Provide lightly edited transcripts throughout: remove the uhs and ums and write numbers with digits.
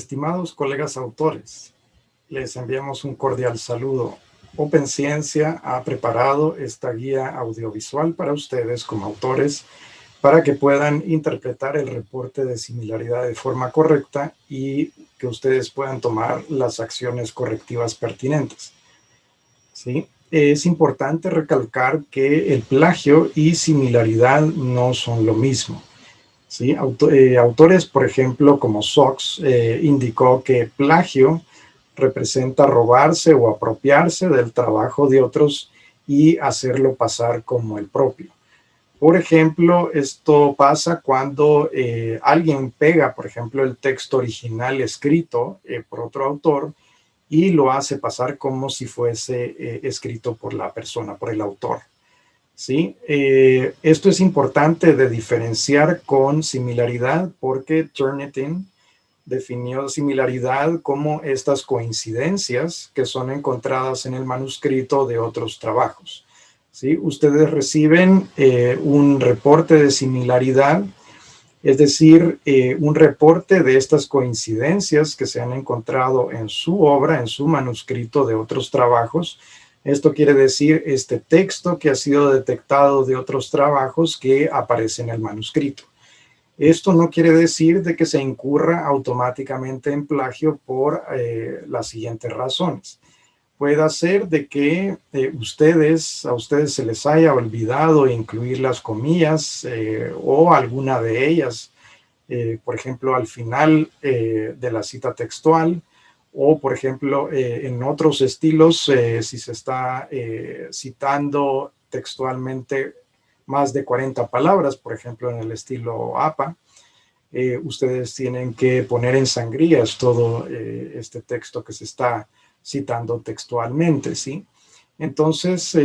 Estimados colegas autores, les enviamos un cordial saludo. OpenCiencia ha preparado esta guía audiovisual para ustedes como autores para que puedan interpretar el reporte de similaridad de forma correcta y que ustedes puedan tomar las acciones correctivas pertinentes. ¿Sí? Es importante recalcar que el plagio y similaridad no son lo mismo. ¿Sí? Autores, por ejemplo, como Sox, indicó que plagio representa robarse o apropiarse del trabajo de otros y hacerlo pasar como el propio. Por ejemplo, esto pasa cuando alguien pega, por ejemplo, el texto original escrito por otro autor y lo hace pasar como si fuese escrito por la persona, por el autor. ¿Sí? Esto es importante de diferenciar con similaridad porque Turnitin definió similaridad como estas coincidencias que son encontradas en el manuscrito de otros trabajos. ¿Sí? Ustedes reciben un reporte de similaridad, es decir, un reporte de estas coincidencias que se han encontrado en su obra, en su manuscrito de otros trabajos. Esto quiere decir este texto que ha sido detectado de otros trabajos que aparece en el manuscrito. Esto no quiere decir de que se incurra automáticamente en plagio por las siguientes razones. Puede ser de que a ustedes se les haya olvidado incluir las comillas o alguna de ellas, por ejemplo, al final de la cita textual, o por ejemplo, en otros estilos, si se está citando textualmente más de 40 palabras, por ejemplo, en el estilo APA, ustedes tienen que poner en sangrías todo este texto que se está citando textualmente, ¿sí? Entonces,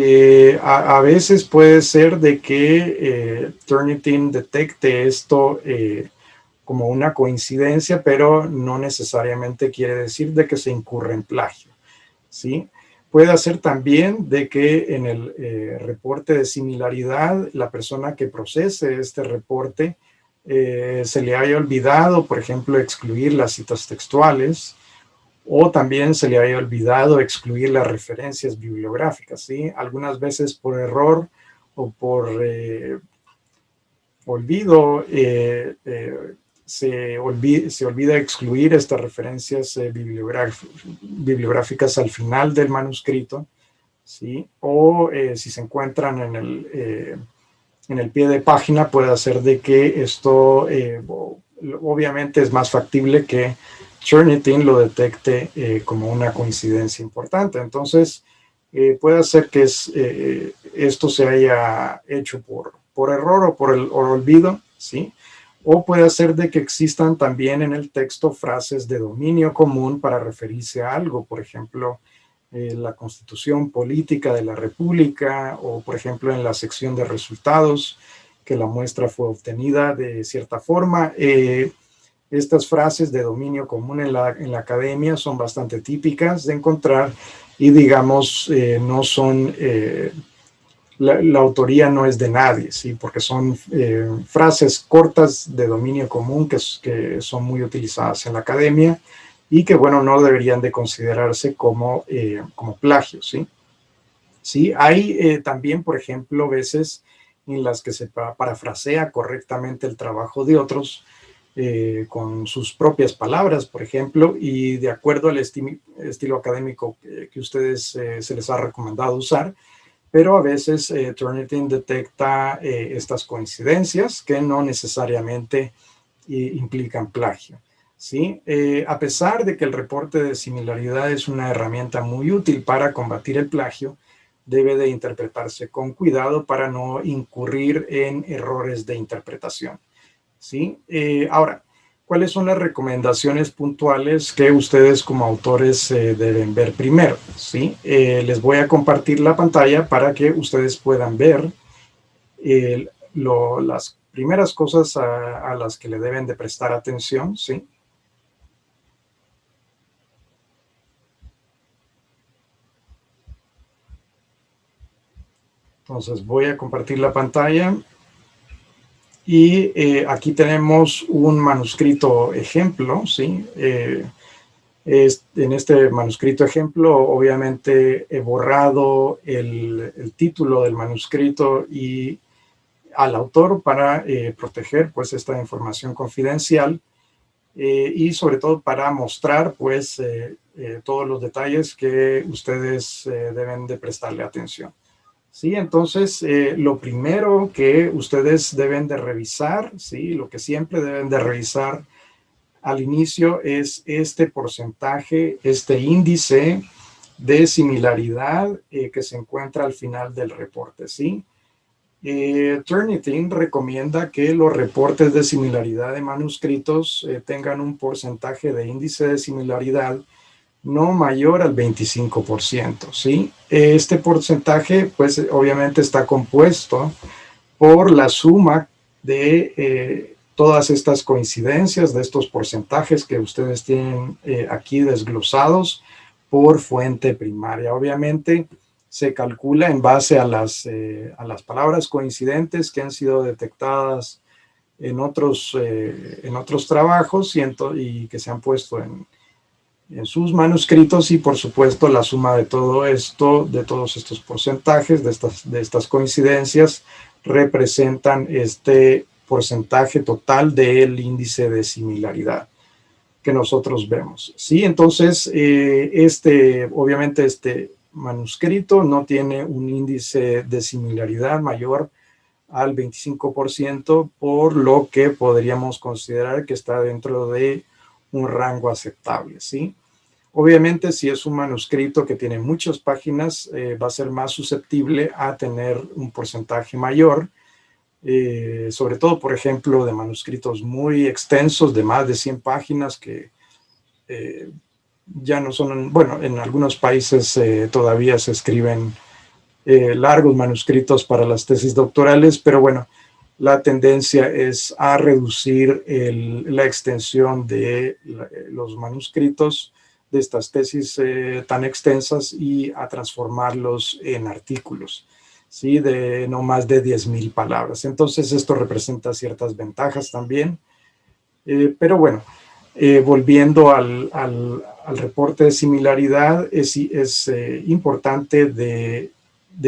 a veces puede ser de que Turnitin detecte esto como una coincidencia, pero no necesariamente quiere decir de que se incurre en plagio, ¿sí? Puede ser también de que en el reporte de similaridad, la persona que procese este reporte se le haya olvidado, por ejemplo, excluir las citas textuales, o también se le haya olvidado excluir las referencias bibliográficas, ¿sí? Algunas veces por error o por olvido, se olvida excluir estas referencias bibliográficas al final del manuscrito, ¿sí? O si se encuentran en el pie de página, puede hacer de que esto, obviamente es más factible que Turnitin lo detecte como una coincidencia importante. Entonces, puede ser que esto se haya hecho por error o por el olvido, ¿sí? O puede ser de que existan también en el texto frases de dominio común para referirse a algo, por ejemplo, la Constitución Política de la República, o por ejemplo en la sección de resultados, que la muestra fue obtenida de cierta forma. Estas frases de dominio común en la academia son bastante típicas de encontrar y digamos no son, la autoría no es de nadie, ¿sí? Porque son frases cortas de dominio común que son muy utilizadas en la academia y que, bueno, no deberían de considerarse como plagio, ¿sí? Sí, hay también, por ejemplo, veces en las que se parafrasea correctamente el trabajo de otros con sus propias palabras, por ejemplo, y de acuerdo al estilo académico que ustedes se les ha recomendado usar, pero a veces Turnitin detecta estas coincidencias que no necesariamente implican plagio. ¿Sí? A pesar de que el reporte de similaridad es una herramienta muy útil para combatir el plagio, debe de interpretarse con cuidado para no incurrir en errores de interpretación. ¿Sí? Ahora, ¿cuáles son las recomendaciones puntuales que ustedes como autores deben ver primero? ¿Sí? Les voy a compartir la pantalla para que ustedes puedan ver las primeras cosas a las que le deben de prestar atención, ¿sí? Entonces voy a compartir la pantalla Y aquí tenemos un manuscrito ejemplo, ¿sí? En este manuscrito ejemplo, obviamente he borrado el título del manuscrito y al autor para proteger pues esta información confidencial y sobre todo para mostrar pues todos los detalles que ustedes deben de prestarle atención. Sí, entonces lo primero que ustedes deben de revisar, sí, lo que siempre deben de revisar al inicio es este porcentaje, este índice de similaridad que se encuentra al final del reporte, ¿sí? Turnitin recomienda que los reportes de similaridad de manuscritos tengan un porcentaje de índice de similaridad no mayor al 25%, ¿sí? Este porcentaje, pues, obviamente está compuesto por la suma de todas estas coincidencias, de estos porcentajes que ustedes tienen aquí desglosados por fuente primaria. Obviamente se calcula en base a las palabras coincidentes que han sido detectadas en otros trabajos y que se han puesto en sus manuscritos, y por supuesto la suma de todo esto, de todos estos porcentajes, de estas coincidencias, representan este porcentaje total del índice de similaridad que nosotros vemos. Sí, entonces obviamente este manuscrito no tiene un índice de similaridad mayor al 25%, por lo que podríamos considerar que está dentro de un rango aceptable, ¿sí? Obviamente, si es un manuscrito que tiene muchas páginas, va a ser más susceptible a tener un porcentaje mayor, sobre todo, por ejemplo, de manuscritos muy extensos, de más de 100 páginas, que ya no son, bueno, en algunos países todavía se escriben largos manuscritos para las tesis doctorales, pero bueno, la tendencia es a reducir la extensión de los manuscritos de estas tesis tan extensas y a transformarlos en artículos, ¿sí? De no más de 10,000 palabras. Entonces esto representa ciertas ventajas también, pero bueno, volviendo al reporte de similaridad, es importante de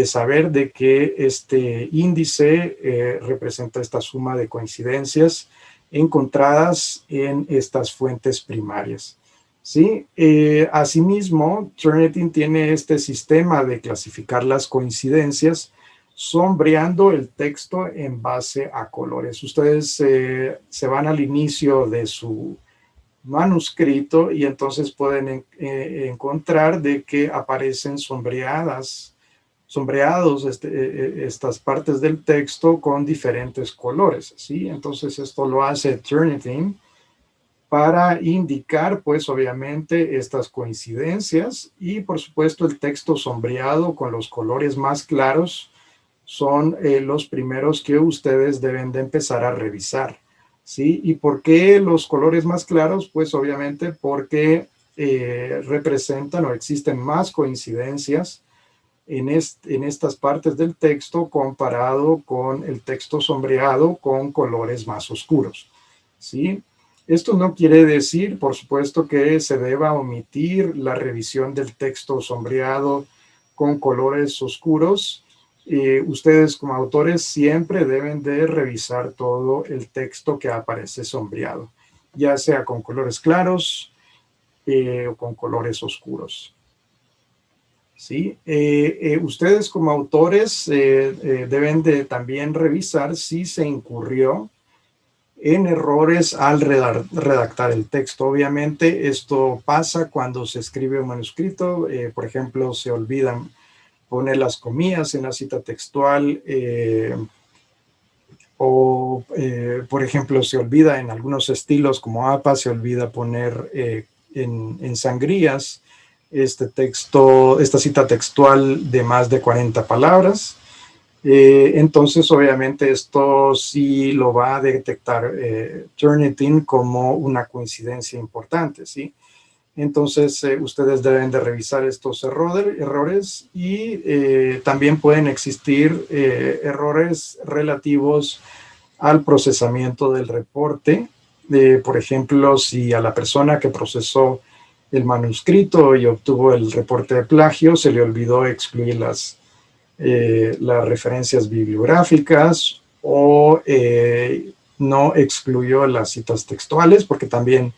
saber de que este índice representa esta suma de coincidencias encontradas en estas fuentes primarias. ¿Sí? Asimismo, Turnitin tiene este sistema de clasificar las coincidencias sombreando el texto en base a colores. Ustedes se van al inicio de su manuscrito y entonces pueden encontrar de que aparecen sombreados estas partes del texto con diferentes colores, ¿sí? Entonces esto lo hace Turnitin para indicar, pues, obviamente, estas coincidencias, y por supuesto el texto sombreado con los colores más claros son los primeros que ustedes deben de empezar a revisar, ¿sí? ¿Y por qué los colores más claros? Pues obviamente porque representan o existen más coincidencias en estas partes del texto comparado con el texto sombreado con colores más oscuros, ¿sí? Esto no quiere decir, por supuesto, que se deba omitir la revisión del texto sombreado con colores oscuros. Ustedes como autores siempre deben de revisar todo el texto que aparece sombreado, ya sea con colores claros o con colores oscuros. ¿Sí? Ustedes como autores deben de también revisar si se incurrió en errores al redactar el texto. Obviamente esto pasa cuando se escribe un manuscrito, por ejemplo, se olvidan poner las comillas en la cita textual, por ejemplo, se olvida en algunos estilos como APA, se olvida poner en sangrías esta cita textual de más de 40 palabras. Entonces, obviamente, esto sí lo va a detectar Turnitin como una coincidencia importante, ¿sí? Entonces, ustedes deben de revisar estos errores y también pueden existir errores relativos al procesamiento del reporte. Por ejemplo, si a la persona que procesó el manuscrito y obtuvo el reporte de plagio se le olvidó excluir las referencias bibliográficas o no excluyó las citas textuales, porque también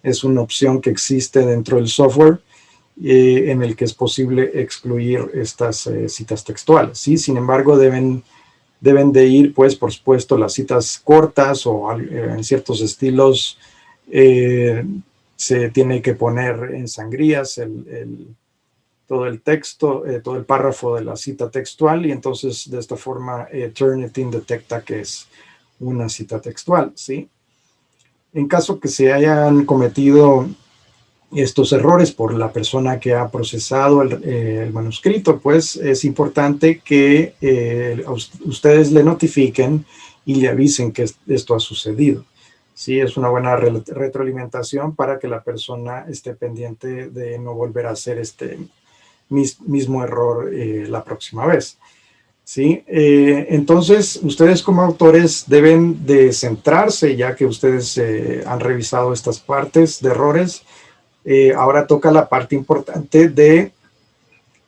es una opción que existe dentro del software en el que es posible excluir estas citas textuales, ¿sí? Sin embargo, deben de ir, pues, por supuesto, las citas cortas o en ciertos estilos se tiene que poner en sangrías todo el texto, todo el párrafo de la cita textual, y entonces de esta forma Turnitin detecta que es una cita textual, ¿sí? En caso que se hayan cometido estos errores por la persona que ha procesado el manuscrito, pues es importante que ustedes le notifiquen y le avisen que esto ha sucedido. Sí, es una buena retroalimentación para que la persona esté pendiente de no volver a hacer este mismo error la próxima vez. ¿Sí? Entonces, ustedes como autores deben de centrarse, ya que ustedes han revisado estas partes de errores. Ahora toca la parte importante de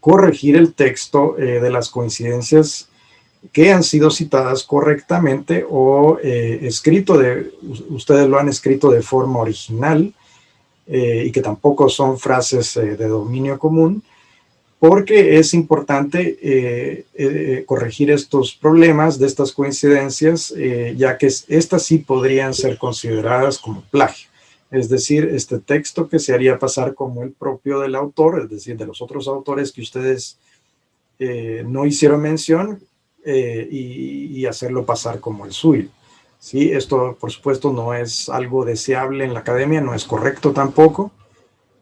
corregir el texto de las coincidencias que han sido citadas correctamente o ustedes lo han escrito de forma original y que tampoco son frases de dominio común, porque es importante corregir estos problemas de estas coincidencias, ya que estas sí podrían ser consideradas como plagio. Es decir, este texto que se haría pasar como el propio del autor, es decir, de los otros autores que ustedes no hicieron mención, y hacerlo pasar como el suyo. ¿Sí? Esto, por supuesto, no es algo deseable en la academia, no es correcto tampoco,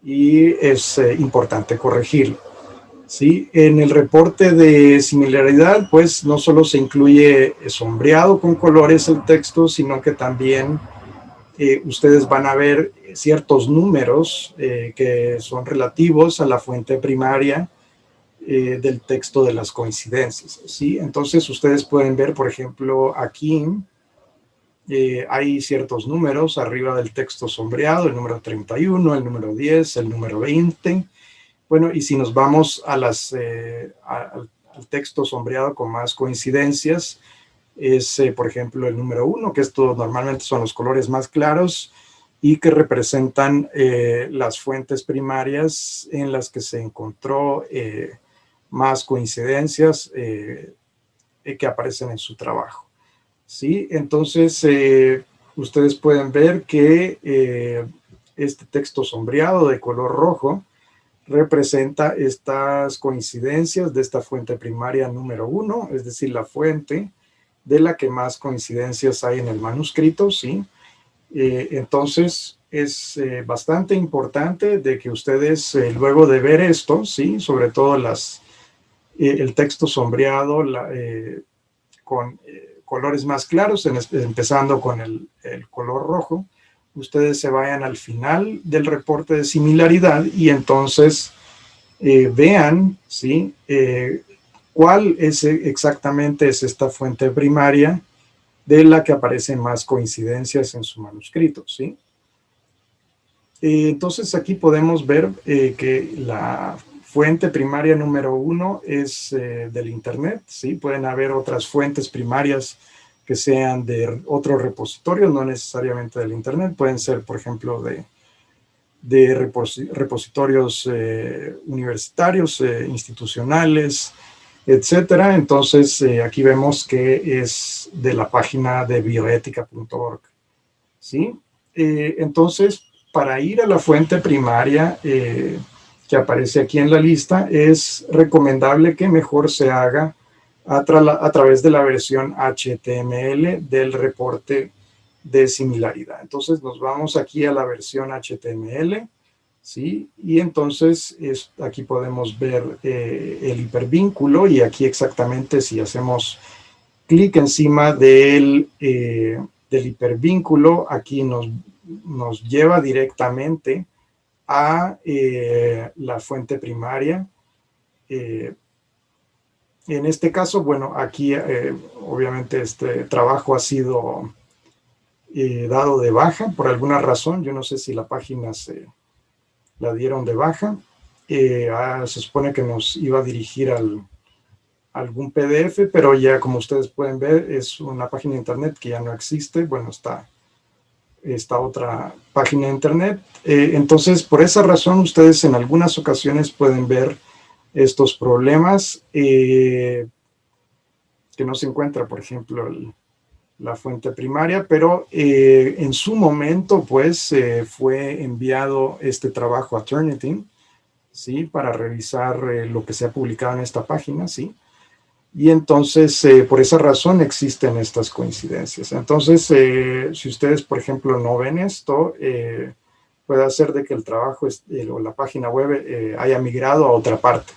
y es importante corregirlo. ¿Sí? En el reporte de similaridad, pues no solo se incluye sombreado con colores el texto, sino que también ustedes van a ver ciertos números que son relativos a la fuente primaria del texto de las coincidencias, ¿sí? Entonces ustedes pueden ver, por ejemplo, aquí hay ciertos números arriba del texto sombreado, el número 31, el número 10, el número 20. Bueno, y si nos vamos a al texto sombreado con más coincidencias, es, por ejemplo, el número 1, que esto normalmente son los colores más claros y que representan las fuentes primarias en las que se encontró más coincidencias que aparecen en su trabajo. ¿Sí? Entonces, ustedes pueden ver que este texto sombreado de color rojo representa estas coincidencias de esta fuente primaria número 1, es decir, la fuente de la que más coincidencias hay en el manuscrito, ¿sí? Entonces, es bastante importante de que ustedes, luego de ver esto, ¿sí? Sobre todo el texto sombreado con colores más claros, empezando con el color rojo, ustedes se vayan al final del reporte de similaridad y entonces vean, ¿sí? ¿Cuál exactamente es esta fuente primaria de la que aparecen más coincidencias en su manuscrito, ¿sí? Entonces aquí podemos ver que la fuente primaria número 1 es del Internet, ¿sí? Pueden haber otras fuentes primarias que sean de otros repositorios, no necesariamente del Internet, pueden ser, por ejemplo, de repositorios universitarios, institucionales, etcétera. Entonces, aquí vemos que es de la página de bioética.org, ¿sí? Entonces, para ir a la fuente primaria que aparece aquí en la lista, es recomendable que mejor se haga a través de la versión HTML del reporte de similaridad. Entonces nos vamos aquí a la versión HTML, ¿sí? Y entonces aquí podemos ver el hipervínculo, y aquí exactamente si hacemos clic encima del hipervínculo, aquí nos lleva directamente a la fuente primaria En este caso, bueno, aquí obviamente este trabajo ha sido dado de baja por alguna razón. Yo no sé si la página la dieron de baja. Se supone que nos iba a dirigir a algún PDF, pero ya como ustedes pueden ver es una página de internet que ya no existe. Bueno, está esta otra página de internet. Entonces, por esa razón, ustedes en algunas ocasiones pueden ver estos problemas que no se encuentra, por ejemplo, la fuente primaria, pero en su momento, pues, fue enviado este trabajo a Turnitin, ¿sí? Para revisar lo que se ha publicado en esta página, ¿sí? Y entonces, por esa razón existen estas coincidencias. Entonces, si ustedes, por ejemplo, no ven esto, puede hacer de que el trabajo o la página web haya migrado a otra parte,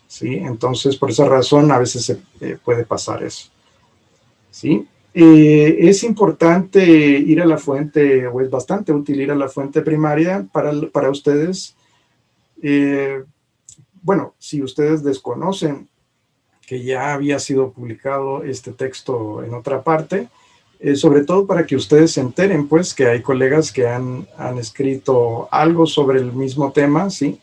¿sí? Entonces, por esa razón, a veces se puede pasar eso, ¿sí? Es importante ir a la fuente, o es bastante útil ir a la fuente primaria para ustedes. Bueno, si ustedes desconocen que ya había sido publicado este texto en otra parte, sobre todo para que ustedes se enteren, pues, que hay colegas que han escrito algo sobre el mismo tema, ¿sí?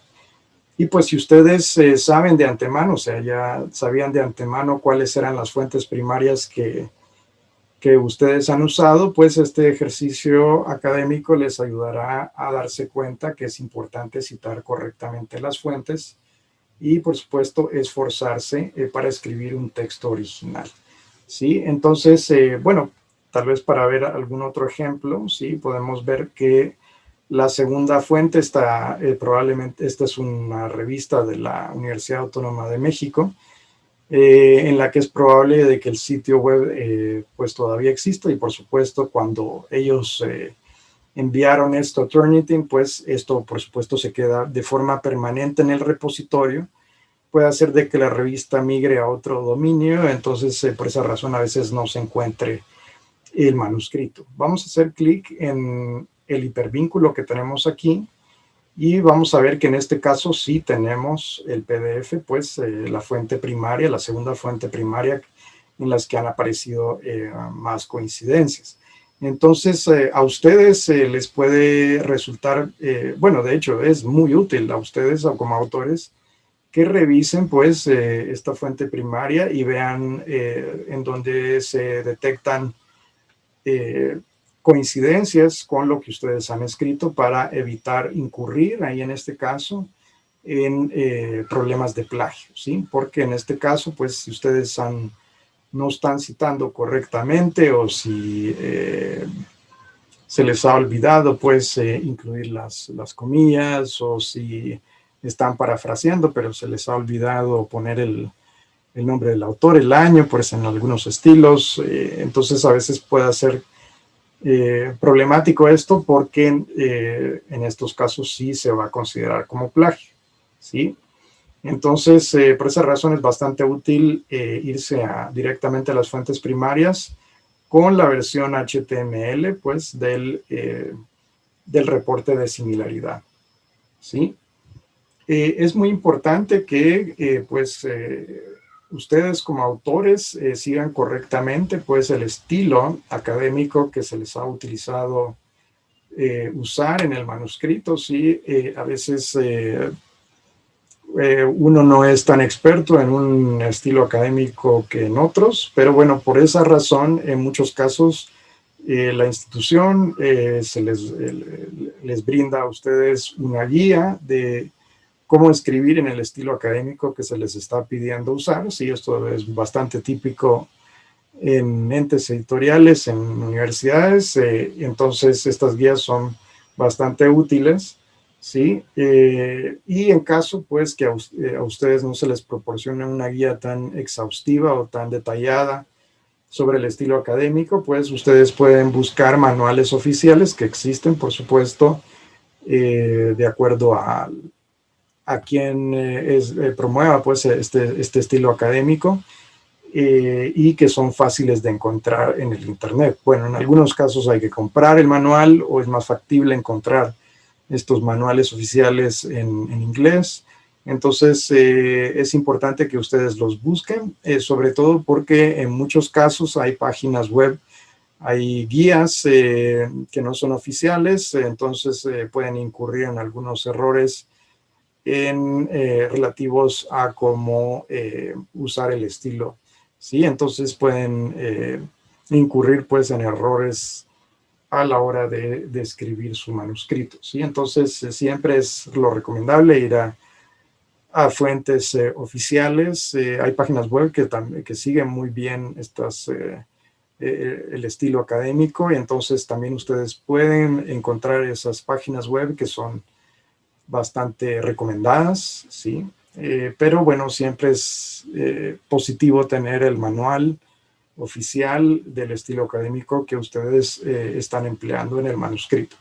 Y pues si ustedes saben de antemano, o sea, ya sabían de antemano cuáles eran las fuentes primarias que ustedes han usado, pues este ejercicio académico les ayudará a darse cuenta que es importante citar correctamente las fuentes y, por supuesto, esforzarse para escribir un texto original, ¿sí? Entonces, bueno, tal vez para ver algún otro ejemplo, ¿sí? Podemos ver que la segunda fuente está, probablemente, esta es una revista de la Universidad Autónoma de México, en la que es probable de que el sitio web pues todavía exista y por supuesto cuando ellos enviaron esto a Turnitin, pues esto por supuesto se queda de forma permanente en el repositorio. Puede hacer de que la revista migre a otro dominio, entonces por esa razón a veces no se encuentre el manuscrito. Vamos a hacer clic en el hipervínculo que tenemos aquí y vamos a ver que en este caso sí tenemos el PDF, pues la fuente primaria, la segunda fuente primaria en las que han aparecido más coincidencias. Entonces, a ustedes les puede resultar, bueno, de hecho es muy útil a ustedes como autores que revisen pues esta fuente primaria y vean en dónde se detectan coincidencias con lo que ustedes han escrito para evitar incurrir ahí en este caso en problemas de plagio, ¿sí? Porque en este caso, pues si ustedes no están citando correctamente o si se les ha olvidado, pues, incluir las comillas o si están parafraseando, pero se les ha olvidado poner el nombre del autor, el año, pues en algunos estilos, entonces a veces puede ser problemático esto porque en estos casos sí se va a considerar como plagio, ¿sí? Entonces, por esa razón es bastante útil irse directamente a las fuentes primarias con la versión HTML, pues, del reporte de similaridad, ¿sí? Es muy importante que, pues, ustedes como autores sigan correctamente, pues, el estilo académico que se les ha utilizado usar en el manuscrito, ¿sí? A veces uno no es tan experto en un estilo académico que en otros, pero bueno, por esa razón, en muchos casos, la institución les brinda a ustedes una guía de cómo escribir en el estilo académico que se les está pidiendo usar. Sí, esto es bastante típico en entes editoriales, en universidades, entonces estas guías son bastante útiles, ¿sí? Y en caso, pues, que a ustedes no se les proporcione una guía tan exhaustiva o tan detallada sobre el estilo académico, pues ustedes pueden buscar manuales oficiales que existen, por supuesto, de acuerdo a quien promueva pues este estilo académico y que son fáciles de encontrar en el internet. Bueno, en algunos casos hay que comprar el manual o es más factible encontrar estos manuales oficiales en inglés. Entonces, es importante que ustedes los busquen, sobre todo porque en muchos casos hay páginas web, hay guías que no son oficiales, entonces pueden incurrir en algunos errores relativos a cómo usar el estilo, ¿sí? Entonces pueden incurrir pues en errores a la hora de escribir su manuscrito, ¿sí? Entonces siempre es lo recomendable ir a fuentes oficiales. Hay páginas web que siguen muy bien el estilo académico, y entonces también ustedes pueden encontrar esas páginas web que son bastante recomendadas, ¿sí? Pero bueno, siempre es positivo tener el manual oficial del estilo académico que ustedes están empleando en el manuscrito.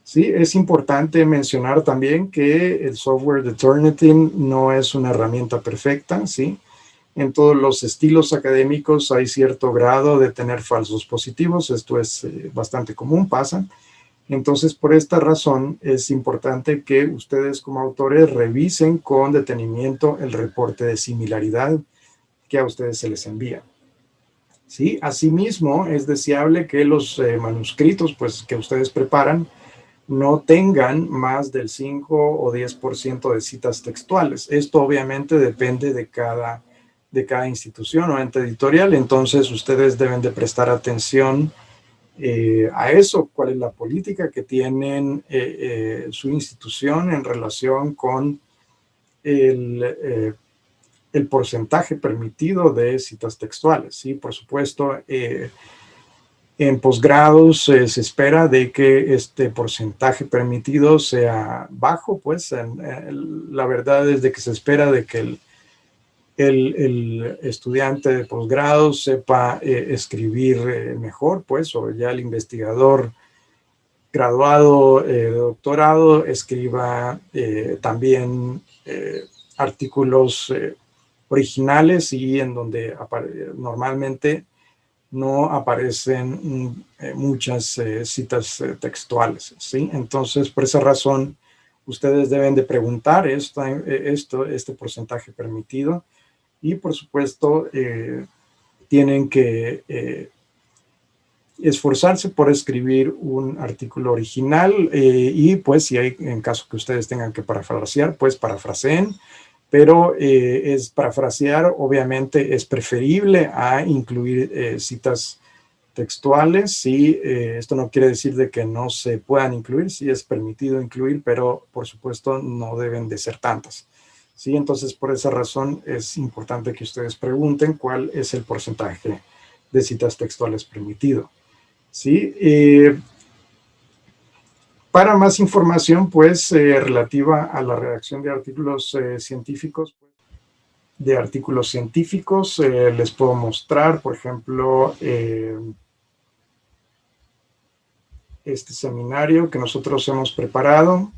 Sí, es importante mencionar también que el software de Turnitin no es una herramienta perfecta, ¿sí? En todos los estilos académicos hay cierto grado de tener falsos positivos, esto es bastante común, pasa. Entonces, por esta razón, es importante que ustedes como autores revisen con detenimiento el reporte de similaridad que a ustedes se les envía. ¿Sí? Asimismo, es deseable que los manuscritos pues, que ustedes preparan no tengan más del 5 o 10% de citas textuales. Esto obviamente depende de cada institución o ente editorial, entonces ustedes deben de prestar atención a eso, cuál es la política que tienen su institución en relación con el porcentaje permitido de citas textuales. ¿Sí? Por supuesto, en posgrados se espera de que este porcentaje permitido sea bajo, pues la verdad es de que se espera de que el estudiante de posgrado sepa escribir mejor, pues, o ya el investigador graduado de doctorado escriba también artículos originales y en donde normalmente no aparecen muchas citas textuales, ¿sí? Entonces, por esa razón, ustedes deben de preguntar este porcentaje permitido y, por supuesto, tienen que esforzarse por escribir un artículo original y, pues, si hay, en caso que ustedes tengan que parafrasear, pues parafraseen, pero es parafrasear, obviamente, es preferible a incluir citas textuales. Sí, esto no quiere decir de que no se puedan incluir, sí es permitido incluir, pero por supuesto no deben de ser tantas. Sí, entonces por esa razón es importante que ustedes pregunten cuál es el porcentaje de citas textuales permitido. Sí, para más información, pues, relativa a la redacción de artículos científicos, les puedo mostrar, por ejemplo, este seminario que nosotros hemos preparado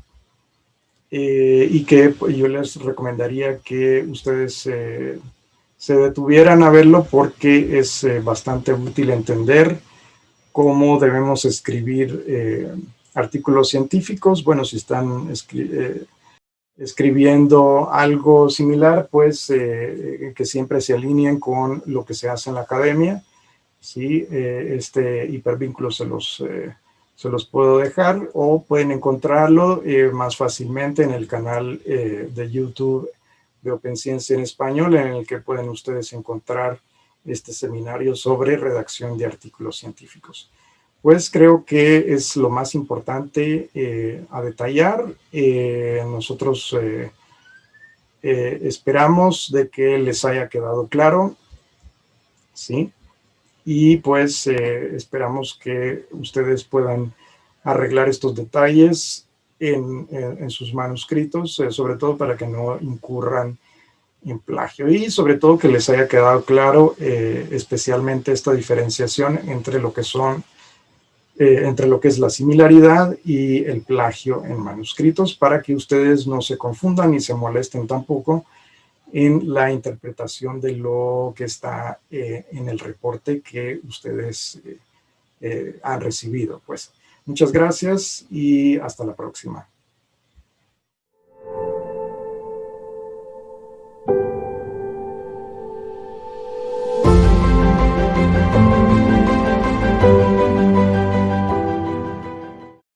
y que yo les recomendaría que ustedes se detuvieran a verlo porque es bastante útil entender cómo debemos escribir artículos científicos. Bueno, si están escribiendo algo similar, pues que siempre se alineen con lo que se hace en la academia. ¿Sí? Este hipervínculo se los puedo dejar o pueden encontrarlo más fácilmente en el canal de YouTube de OpenCiencia en español, en el que pueden ustedes encontrar este seminario sobre redacción de artículos científicos. Pues creo que es lo más importante a detallar. Nosotros esperamos de que les haya quedado claro, ¿sí? Y pues esperamos que ustedes puedan arreglar estos detalles en sus manuscritos, sobre todo para que no incurran en plagio y sobre todo que les haya quedado claro especialmente esta diferenciación entre lo que son entre lo que es la similaridad y el plagio en manuscritos, para que ustedes no se confundan ni se molesten tampoco en la interpretación de lo que está en el reporte que ustedes han recibido. Pues muchas gracias y hasta la próxima.